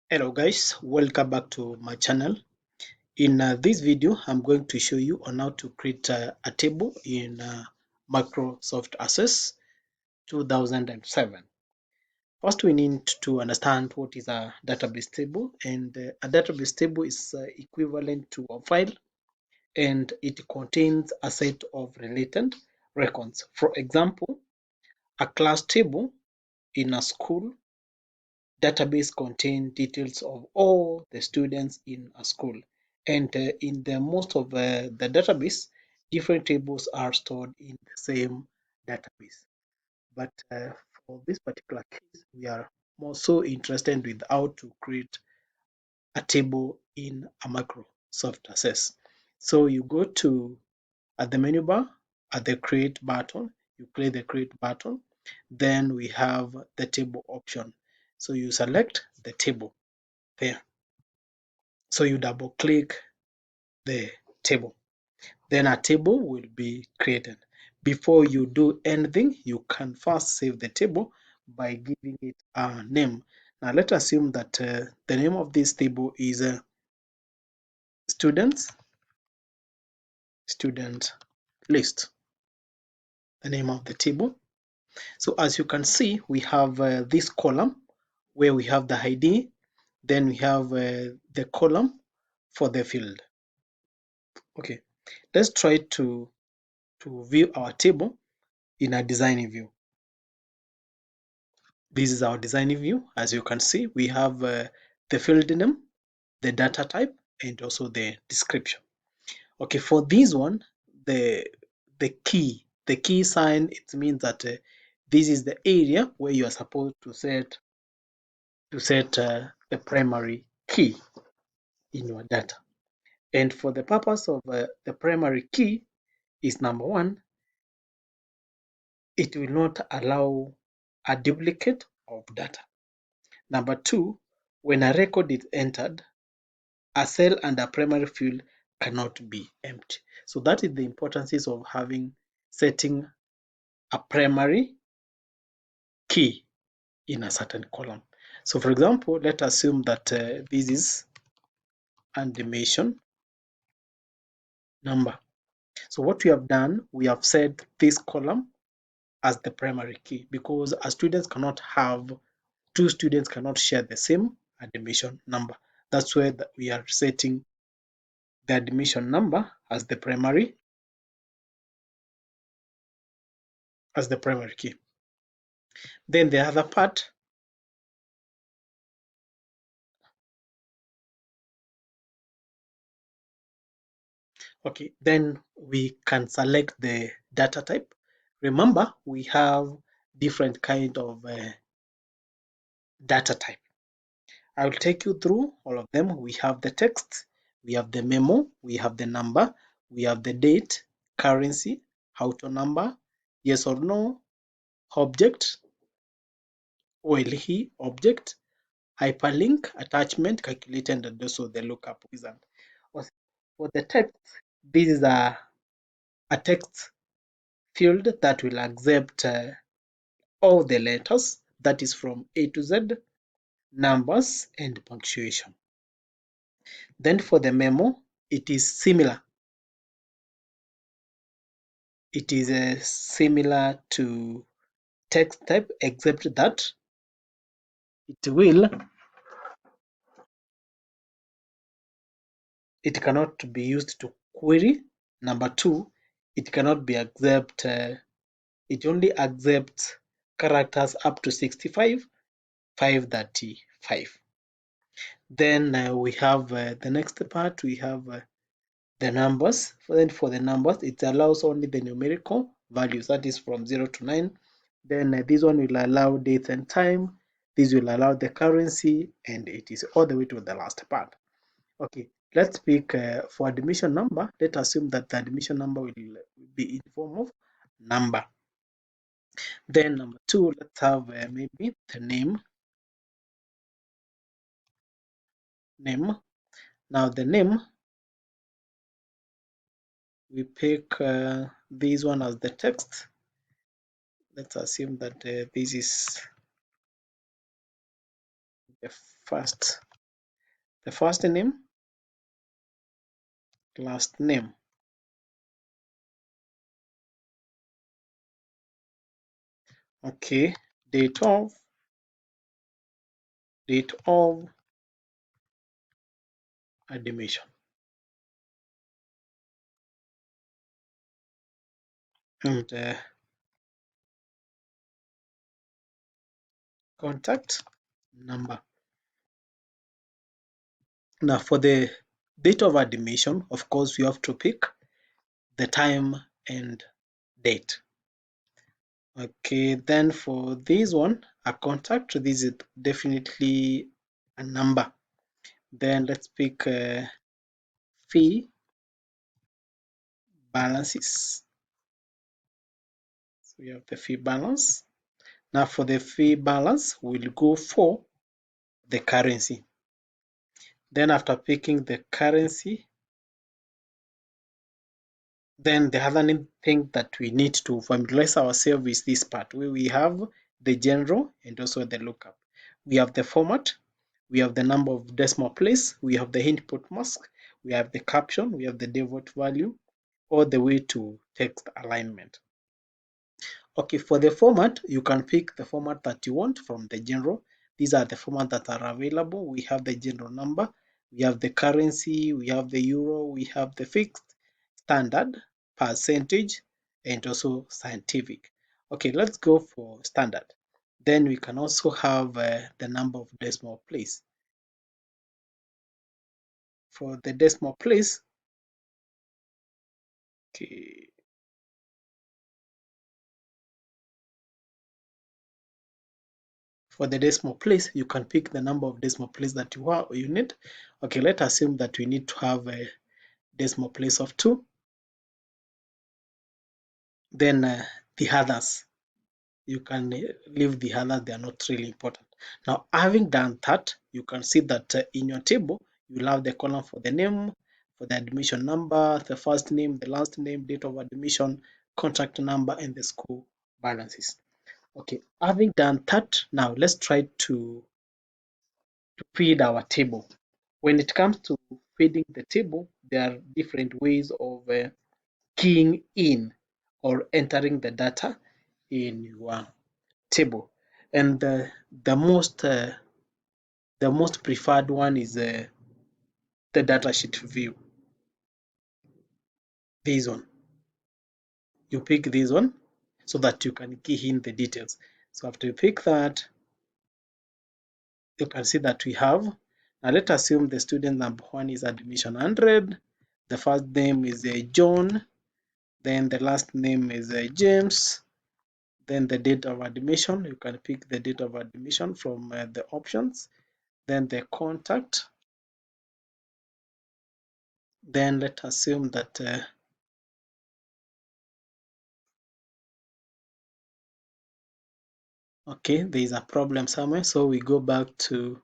Hello guys, welcome back to my channel. In this video, I'm going to show you on how to create a table in Microsoft Access 2007. First, we need to understand what is a database table, and a database table is equivalent to a file, and it contains a set of related records. For example, a class table in a school database contain details of all the students in a school, and in the most of the database different tables are stored in the same database, but for this particular case we are more so interested with how to create a table in a Microsoft Access. So you go to at the menu bar at the create button, you click the create button, then we have the table option, so you select the table there. So you double click the table, then a table will be created. Before you do anything, you can first save the table by giving it a name. Now let's assume that the name of this table is students student list, the name of the table. So as you can see, we have this column where we have the ID, then we have the column for the field. Okay, let's try to view our table in a design view. This is our design view. As you can see, we have the field name, the data type, and also the description. Okay, for this one, the key sign, it means that this is the area where you are supposed to set the primary key in your data. And for the purpose of the primary key is number one, it will not allow a duplicate of data. Number two, when a record is entered, a cell and a primary field cannot be empty. So that is the importance of setting a primary key in a certain column. So for example, let's assume that this is animation number. So what we have done, we have set this column as the primary key, because two students cannot share the same admission number. That's where we are setting the admission number as the primary key. Then the other part, okay, then we can select the data type. Remember, we have different kind of data type. I will take you through all of them. We have the text, we have the memo, we have the number, we have the date, currency, auto number, yes or no, object, OLE object, hyperlink, attachment, calculated, and also the lookup wizard. For the text, this is a text field that will accept all the letters, that is from A to Z, numbers, and punctuation. Then for the memo, it is similar. It is similar to text type, except that it cannot be used to query. Number two, it cannot be it only accepts characters up to 65, 535. Then we have the next part, we have the numbers. Then for the numbers, it allows only the numerical values, that is from 0 to 9. Then this one will allow date and time. This will allow the currency, and it is all the way to the last part. Okay, let's pick for admission number. Let's assume that the admission number will be in form of number. Then number two, let's have maybe the name. Now the name, we pick this one as the text. Let's assume that this is the first the first name, last name. Okay, date of admission. And contact number. Now for the date of admission, of course, you have to pick the time and date. Okay, then for this one, a contact, this is definitely a number. Then let's pick fee balances. So we have the fee balance. Now for the fee balance, we'll go for the currency. Then after picking the currency, then the other thing that we need to familiarize ourselves is this part where we have the general and also the lookup. We have the format, we have the number of decimal place, we have the input mask, we have the caption, we have the default value, all the way to text alignment. Okay, for the format, you can pick the format that you want from the general. These are the formats that are available. We have the general number, we have the currency, we have the euro, we have the fixed, standard, percentage, and also scientific. Okay, let's go for standard. Then we can also have the number of decimal place. For the decimal place, okay, for the decimal place, you can pick the number of decimal place that you need. Okay, let's assume that we need to have a decimal place of 2. Then the others, you can leave the others, they are not really important. Now, having done that, you can see that in your table, you'll have the column for the name, for the admission number, the first name, the last name, date of admission, contact number, and the school balances. Okay, having done that, now let's try to feed our table. When it comes to feeding the table, there are different ways of keying in or entering the data in your table. And the most preferred one is the datasheet view. This one, you pick this one so that you can key in the details. So after you pick that, you can see that we have. Now let's assume the student number 1 is admission 100. The first name is John. Then the last name is James. Then the date of admission, you can pick the date of admission from the options. Then the contact. Then let's assume that okay, there is a problem somewhere. So we go back to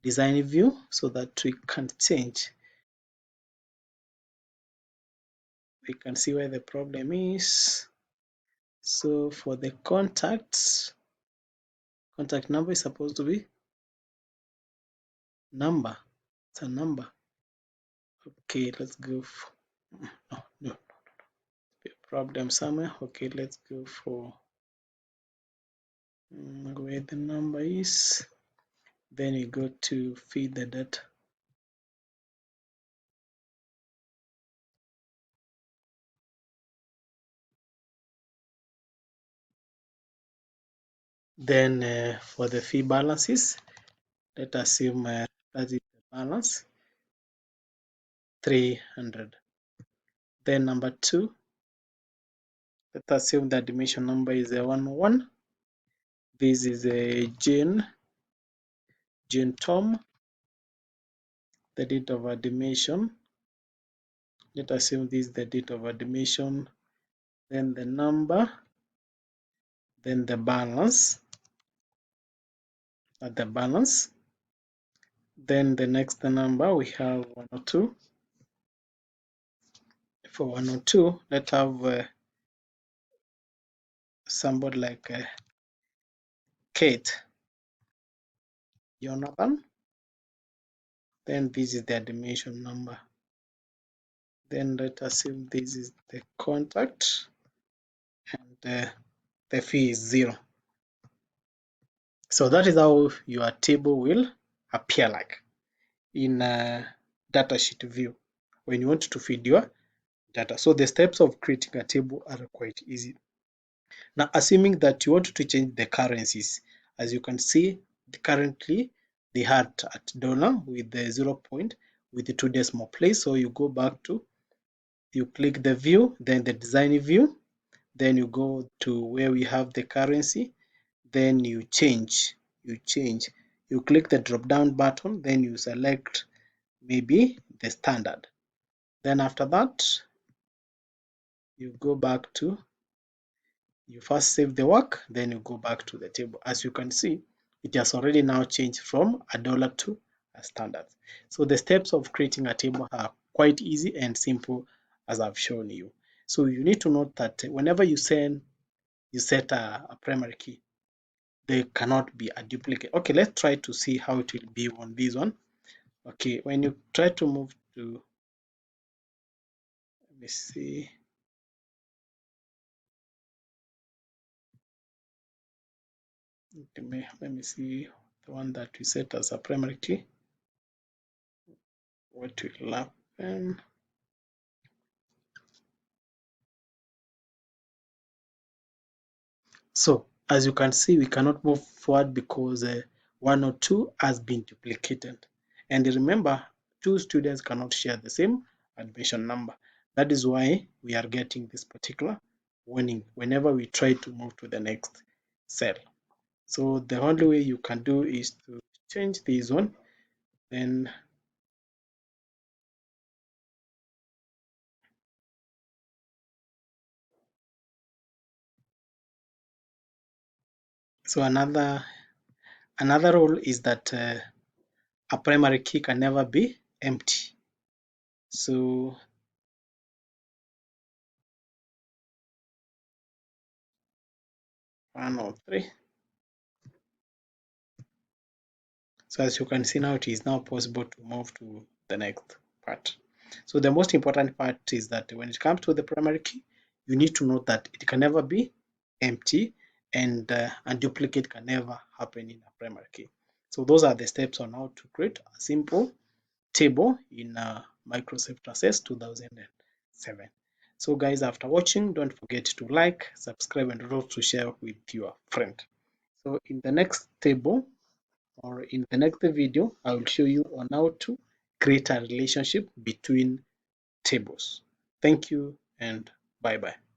design view so that we can change. We can see where the problem is. So for the contacts, contact number is supposed to be number. It's a number. Okay, let's go for, no, problem somewhere. Okay, let's go for where the number is. Then you go to feed the data. Then for the fee balances, let us assume that is the balance 300. Then number 2, let's assume the admission number is a 101. This is a Jane Tom. The date of admission. Let us assume this is the date of admission. Then the number. Then the balance. At the balance. Then the next number we have 102. For 102, let's have somebody like Kate Jonathan. then this is their dimension number. Then let us assume this is the contact, and the fee is 0. So that is how your table will appear like in a datasheet view when you want to feed your data. So the steps of creating a table are quite easy. Now, assuming that you want to change the currencies, as you can see, currently they had at dollar with the 0 point with the 2 decimal place. So you go back to, you click the view, then the design view, then you go to where we have the currency, then you click the drop down button, then you select maybe the standard. Then after that, you go back to, you first save the work, then you go back to the table. As you can see, it has already now changed from a dollar to a standard. So the steps of creating a table are quite easy and simple, as I've shown you. So you need to note that whenever you set a primary key, there cannot be a duplicate. Okay, let's try to see how it will be on this one. Okay, when you try to move to, let me see, let me see the one that we set as a primary key, what will happen. So as you can see, we cannot move forward because 102 has been duplicated. And remember, two students cannot share the same admission number. That is why we are getting this particular warning whenever we try to move to the next cell. So the only way you can do is to change this one, then so another rule is that a primary key can never be empty. So 103. So as you can see now, it is now possible to move to the next part. So the most important part is that when it comes to the primary key, you need to note that it can never be empty, and a duplicate can never happen in a primary key. So those are the steps on how to create a simple table in Microsoft Access 2007. So guys, after watching, don't forget to like, subscribe, and also share with your friend. So in the next table, or in the next video, I will show you on how to create a relationship between tables. Thank you and bye bye.